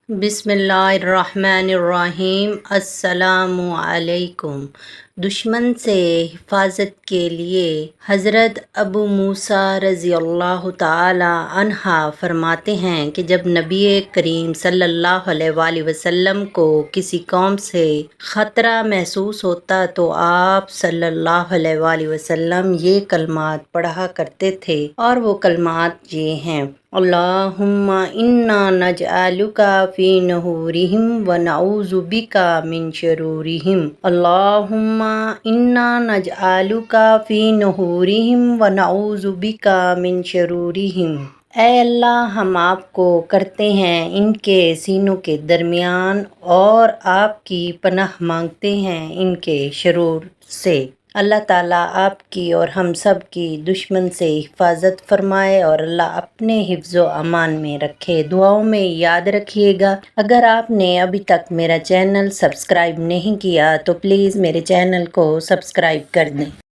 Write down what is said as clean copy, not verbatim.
بسم اللہ الرحمن الرحیم۔ السلام علیکم۔ دشمن سے حفاظت کے لیے حضرت ابو موسیٰ رضی اللہ تعالی عنہ فرماتے ہیں کہ جب نبی کریم صلی اللہ علیہ وآلہ وسلم کو کسی قوم سے خطرہ محسوس ہوتا تو آپ صلی اللہ علیہ وآلہ وسلم یہ کلمات پڑھا کرتے تھے، اور وہ کلمات یہ ہیں: اللہم انا نجعلک فی نحورہم ونعوذ بک من شرورہم۔ اللہم انا نجعلک فی نحورہم ونعوذ بک من شرورہم۔ اے اللہ، ہم آپ کو کرتے ہیں ان کے سینوں کے درمیان اور آپ کی پناہ مانگتے ہیں ان کے شرور سے۔ اللہ تعالیٰ آپ کی اور ہم سب کی دشمن سے حفاظت فرمائے اور اللہ اپنے حفظ و امان میں رکھے۔ دعاؤں میں یاد رکھیے گا۔ اگر آپ نے ابھی تک میرا چینل سبسکرائب نہیں کیا تو پلیز میرے چینل کو سبسکرائب کر دیں۔